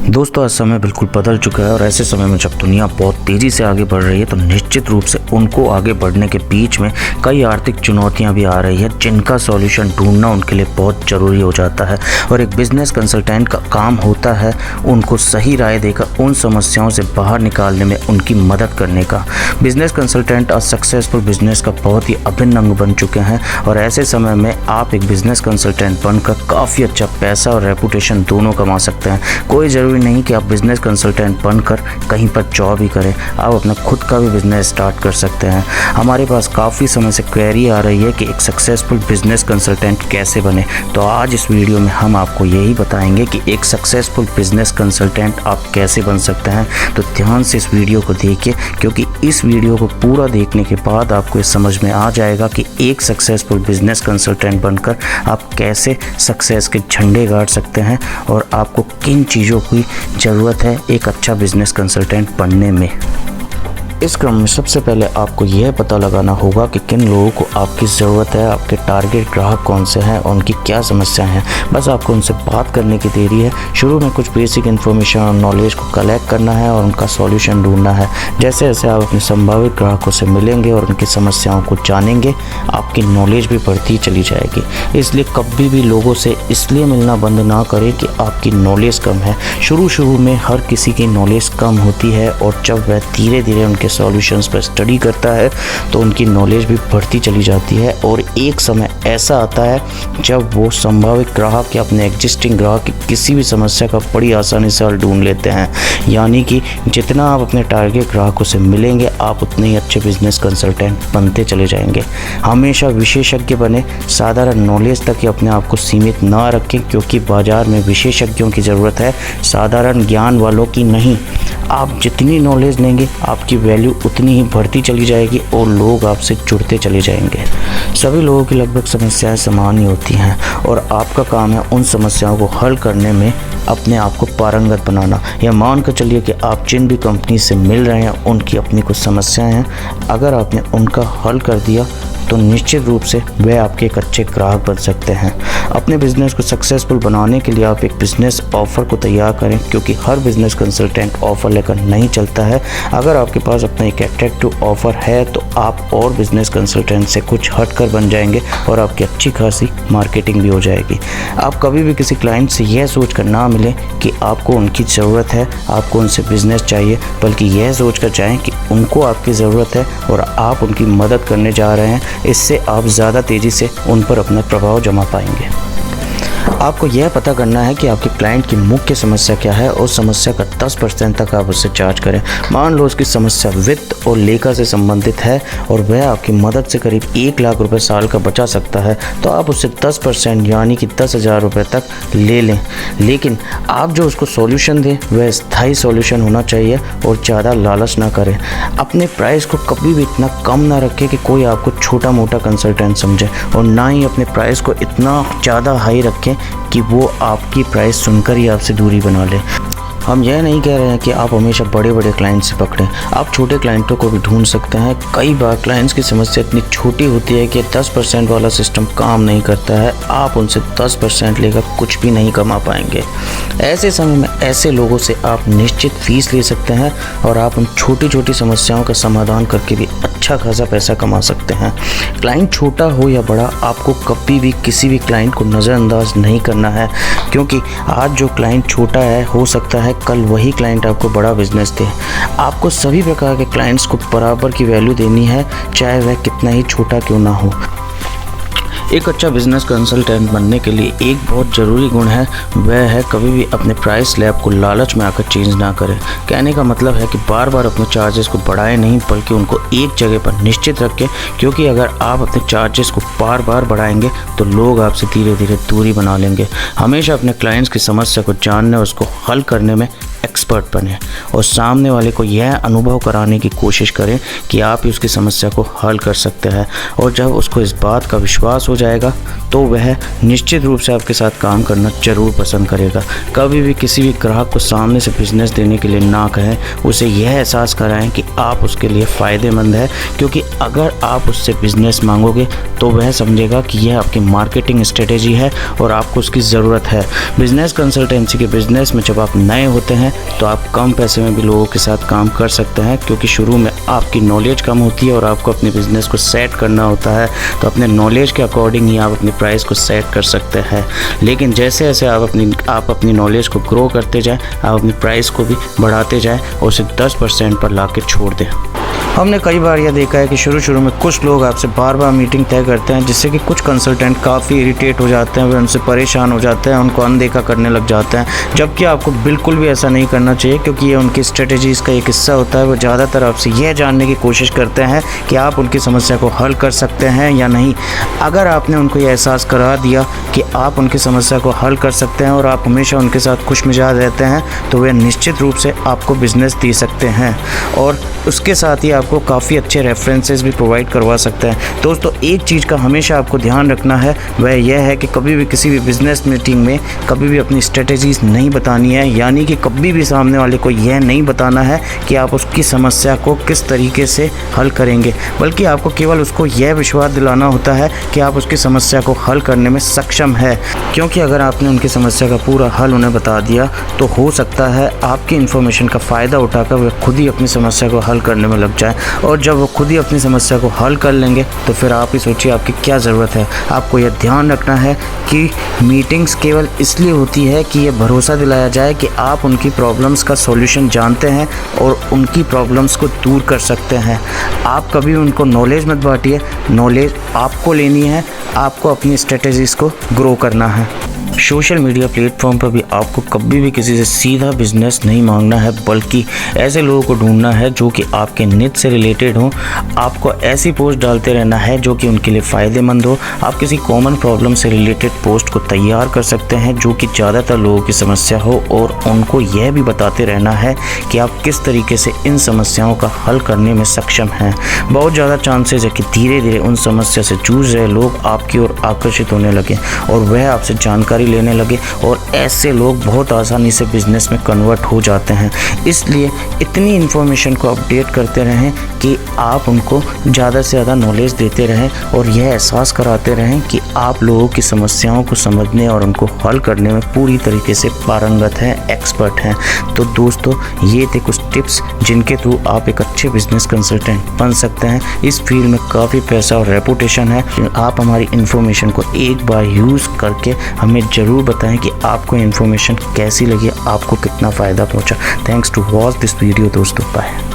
दोस्तों, आज समय बिल्कुल बदल चुका है और ऐसे समय में जब दुनिया बहुत तेज़ी से आगे बढ़ रही है तो निश्चित रूप से उनको आगे बढ़ने के बीच में कई आर्थिक चुनौतियां भी आ रही है, जिनका सॉल्यूशन ढूंढना उनके लिए बहुत ज़रूरी हो जाता है। और एक बिजनेस कंसल्टेंट का काम होता है उनको सही राय देकर उन समस्याओं से बाहर निकालने में उनकी मदद करने का। बिजनेस कंसल्टेंट आज सक्सेसफुल बिजनेस का बहुत ही अभिन्न अंग बन चुके हैं और ऐसे समय में आप एक बिजनेस कंसल्टेंट बनकर काफ़ी अच्छा पैसा और रेपुटेशन दोनों कमा सकते हैं। कोई ज़रूरी नहीं कि आप बिजनेस कंसल्टेंट बनकर कहीं पर जॉब ही करें, आप अपना खुद का भी बिजनेस स्टार्ट कर सकते हैं। हमारे पास काफ़ी समय से क्वेरी आ रही है कि एक सक्सेसफुल बिजनेस कंसल्टेंट कैसे बने, तो आज इस वीडियो में हम आपको यही बताएंगे कि एक सक्सेसफुल बिजनेस कंसल्टेंट आप कैसे बन सकते हैं। तो ध्यान से इस वीडियो को देखिए, क्योंकि इस वीडियो को पूरा देखने के बाद आपको ये समझ में आ जाएगा कि एक सक्सेसफुल बिजनेस कंसल्टेंट बनकर आप कैसे सक्सेस के झंडे गाड़ सकते हैं और आपको किन चीज़ों की ज़रूरत है एक अच्छा बिजनेस कंसल्टेंट बनने में। इस क्रम में सबसे पहले आपको यह पता लगाना होगा कि किन लोगों को आपकी ज़रूरत है, आपके टारगेट ग्राहक कौन से हैं और उनकी क्या समस्या हैं। बस आपको उनसे बात करने की देरी है। शुरू में कुछ बेसिक इन्फॉर्मेशन और नॉलेज को कलेक्ट करना है और उनका सॉल्यूशन ढूंढना है। जैसे जैसे आप अपने संभावित ग्राहकों से मिलेंगे और उनकी समस्याओं को जानेंगे, आपकी नॉलेज भी बढ़ती चली जाएगी। इसलिए कभी भी लोगों से इसलिए मिलना बंद ना करें कि आपकी नॉलेज कम है। शुरू में हर किसी की नॉलेज कम होती है और जब वह धीरे धीरे उनके सॉल्यूशंस पर स्टडी करता है तो उनकी नॉलेज भी बढ़ती चली जाती है और एक समय ऐसा आता है जब वो संभावित ग्राहक या अपने एग्जिस्टिंग ग्राहक की किसी भी समस्या का बड़ी आसानी से हल ढूंढ लेते हैं। यानी कि जितना आप अपने टारगेट ग्राहकों से मिलेंगे, आप उतने ही अच्छे बिजनेस कंसल्टेंट बनते चले जाएंगे। हमेशा विशेषज्ञ बने, साधारण नॉलेज तक ही अपने आप को सीमित ना रखें, क्योंकि बाजार में विशेषज्ञों की ज़रूरत है, साधारण ज्ञान वालों की नहीं। आप जितनी नॉलेज लेंगे, आपकी वैल्यू उतनी ही बढ़ती चली जाएगी और लोग आपसे जुड़ते चले जाएंगे। सभी लोगों की लगभग समस्याएं समान ही होती हैं और आपका काम है उन समस्याओं को हल करने में अपने आप को पारंगत बनाना। या मान कर चलिए कि आप जिन भी कंपनी से मिल रहे हैं उनकी अपनी कुछ समस्याएं हैं, अगर आपने उनका हल कर दिया तो निश्चित रूप से वे आपके एक अच्छे ग्राहक बन सकते हैं। अपने बिजनेस को सक्सेसफुल बनाने के लिए आप एक बिजनेस ऑफ़र को तैयार करें, क्योंकि हर बिजनेस कंसल्टेंट ऑफ़र लेकर नहीं चलता है। अगर आपके पास अपना एक अट्रैक्टिव ऑफ़र है तो आप और बिजनेस कंसल्टेंट से कुछ हटकर बन जाएंगे और आपकी अच्छी खासी मार्केटिंग भी हो जाएगी। आप कभी भी किसी क्लाइंट से यह सोच कर ना मिले कि आपको उनकी ज़रूरत है, आपको उनसे बिजनेस चाहिए, बल्कि यह सोच कर जाएँ कि उनको आपकी ज़रूरत है और आप उनकी मदद करने जा रहे हैं। इससे आप ज़्यादा तेज़ी से उन पर अपना प्रभाव जमा पाएंगे। आपको यह पता करना है कि आपके क्लाइंट की मुख्य समस्या क्या है और समस्या का 10% तक आप उससे चार्ज करें। मान लो उसकी समस्या वित्त और लेखा से संबंधित है और वह आपकी मदद से करीब 1 लाख रुपए साल का बचा सकता है, तो आप उससे 10% यानी कि 10,000 रुपये तक ले लें। लेकिन आप जो उसको सॉल्यूशन दें वह स्थायी सॉल्यूशन होना चाहिए और ज़्यादा लालच ना करें। अपने प्राइस को कभी भी इतना कम ना रखें कि कोई आपको छोटा मोटा कंसल्टेंट समझे, और ना ही अपने प्राइस को इतना ज़्यादा हाई रखें कि वो आपकी प्राइस सुनकर ही आपसे दूरी बना ले। हम यह नहीं कह रहे हैं कि आप हमेशा बड़े बड़े क्लाइंट से पकड़ें, आप छोटे क्लाइंटों को भी ढूंढ सकते हैं। कई बार क्लाइंट्स की समस्या इतनी छोटी होती है कि 10% वाला सिस्टम काम नहीं करता है, आप उनसे 10% लेकर कुछ भी नहीं कमा पाएंगे। ऐसे समय में ऐसे लोगों से आप निश्चित फीस ले सकते हैं और आप उन छोटी छोटी समस्याओं का समाधान करके भी अच्छा खासा पैसा कमा सकते हैं। क्लाइंट छोटा हो या बड़ा, आपको कभी भी किसी भी क्लाइंट को नज़रअंदाज नहीं करना है, क्योंकि आज जो क्लाइंट छोटा है हो सकता है कल वही क्लाइंट आपको बड़ा बिजनेस दे। आपको सभी प्रकार के क्लाइंट्स को बराबर की वैल्यू देनी है, चाहे वह कितना ही छोटा क्यों ना हो। एक अच्छा बिजनेस कंसल्टेंट बनने के लिए एक बहुत ज़रूरी गुण है, वह है कभी भी अपने प्राइस स्लैब को लालच में आकर चेंज ना करें। कहने का मतलब है कि बार बार अपने चार्जेस को बढ़ाएं नहीं, बल्कि उनको एक जगह पर निश्चित रखें, क्योंकि अगर आप अपने चार्जेस को बार बार बढ़ाएंगे तो लोग आपसे धीरे धीरे दूरी बना लेंगे। हमेशा अपने क्लाइंट्स की समस्या को जानने और उसको हल करने में एक्सपर्ट बने और सामने वाले को यह अनुभव कराने की कोशिश करें कि आप ही उसकी समस्या को हल कर सकते हैं। और जब उसको इस बात का विश्वास हो जाएगा तो वह निश्चित रूप से आपके साथ काम करना जरूर पसंद करेगा। कभी भी किसी भी ग्राहक को सामने से बिजनेस देने के लिए ना कहें, उसे यह एहसास कराएं कि आप उसके लिए फ़ायदेमंद है, क्योंकि अगर आप उससे बिजनेस मांगोगे तो वह समझेगा कि यह आपकी मार्केटिंग स्ट्रेटेजी है और आपको उसकी ज़रूरत है। बिजनेस कंसल्टेंसी के बिजनेस में जब आप नए होते हैं तो आप कम पैसे में भी लोगों के साथ काम कर सकते हैं, क्योंकि शुरू में आपकी नॉलेज कम होती है और आपको अपने बिजनेस को सेट करना होता है। तो अपने नॉलेज के अकॉर्डिंग ही आप अपनी प्राइस को सेट कर सकते हैं। लेकिन जैसे जैसे आप अपनी नॉलेज को ग्रो करते जाएं, आप अपनी प्राइस को भी बढ़ाते जाएं और उसे 10% पर ला के छोड़ दें। हमने कई बार यह देखा है कि शुरू में कुछ लोग आपसे बार बार मीटिंग तय करते हैं, जिससे कि कुछ कंसल्टेंट काफ़ी इरिटेट हो जाते हैं, वे उनसे परेशान हो जाते हैं, उनको अनदेखा करने लग जाते हैं। जबकि आपको बिल्कुल भी ऐसा नहीं करना चाहिए, क्योंकि ये उनकी स्ट्रेटेजीज़ का एक हिस्सा होता है। वो ज़्यादातर आपसे यह जानने की कोशिश करते हैं कि आप उनकी समस्या को हल कर सकते हैं या नहीं। अगर आपने उनको यह एहसास करा दिया कि आप उनकी समस्या को हल कर सकते हैं और आप हमेशा उनके साथ खुश मिजाज रहते हैं, तो वे निश्चित रूप से आपको बिजनेस दे सकते हैं और उसके साथ ही आपको काफ़ी अच्छे रेफरेंसेस भी प्रोवाइड करवा सकते हैं। दोस्तों, एक चीज़ का हमेशा आपको ध्यान रखना है, वह यह है कि कभी भी किसी भी बिजनेस मीटिंग में कभी भी अपनी स्ट्रेटजीज नहीं बतानी है। यानी कि कभी भी सामने वाले को यह नहीं बताना है कि आप उसकी समस्या को किस तरीके से हल करेंगे, बल्कि आपको केवल उसको यह विश्वास दिलाना होता है कि आप उसकी समस्या को हल करने में सक्षम है। क्योंकि अगर आपने उनकी समस्या का पूरा हल उन्हें बता दिया तो हो सकता है आपकी इन्फॉर्मेशन का फ़ायदा उठाकर वे खुद ही अपनी समस्या को हल करने में लग जाए। और जब वो खुद ही अपनी समस्या को हल कर लेंगे तो फिर आप ही सोचिए आपकी क्या ज़रूरत है। आपको यह ध्यान रखना है कि मीटिंग्स केवल इसलिए होती है कि यह भरोसा दिलाया जाए कि आप उनकी प्रॉब्लम्स का सॉल्यूशन जानते हैं और उनकी प्रॉब्लम्स को दूर कर सकते हैं। आप कभी उनको नॉलेज मत बांटिए, नॉलेज आपको लेनी है, आपको अपनी स्ट्रेटजीज़ को ग्रो करना है। सोशल मीडिया प्लेटफॉर्म पर भी आपको कभी भी किसी से सीधा बिजनेस नहीं मांगना है, बल्कि ऐसे लोगों को ढूंढना है जो कि आपके निच से रिलेटेड हो। आपको ऐसी पोस्ट डालते रहना है जो कि उनके लिए फ़ायदेमंद हो। आप किसी कॉमन प्रॉब्लम से रिलेटेड पोस्ट को तैयार कर सकते हैं जो कि ज़्यादातर लोगों की समस्या हो, और उनको यह भी बताते रहना है कि आप किस तरीके से इन समस्याओं का हल करने में सक्षम हैं। बहुत ज़्यादा चांसेस है कि धीरे धीरे उन समस्या से जूझ रहे लोग आपकी ओर आकर्षित होने लगे और वह आपसे जानकारी लेने लगे, और ऐसे लोग बहुत आसानी से बिजनेस में कन्वर्ट हो जाते हैं। इसलिए इतनी इन्फॉर्मेशन को अपडेट करते रहें कि आप उनको ज़्यादा से ज़्यादा नॉलेज देते रहें और यह एहसास कराते रहें कि आप लोगों की समस्याओं को समझने और उनको हल करने में पूरी तरीके से पारंगत हैं, एक्सपर्ट हैं। तो दोस्तों, ये थे कुछ टिप्स जिनके थ्रू आप एक अच्छे बिजनेस कंसल्टेंट बन सकते हैं। इस फील्ड में काफ़ी पैसा और रेपुटेशन है। आप हमारी इन्फॉर्मेशन को एक बार यूज़ करके हमें ज़रूर बताएं कि आपको इन्फॉर्मेशन कैसी लगी, आपको कितना फ़ायदा पहुंचा। Thanks to watch this video दोस्तों। बाय।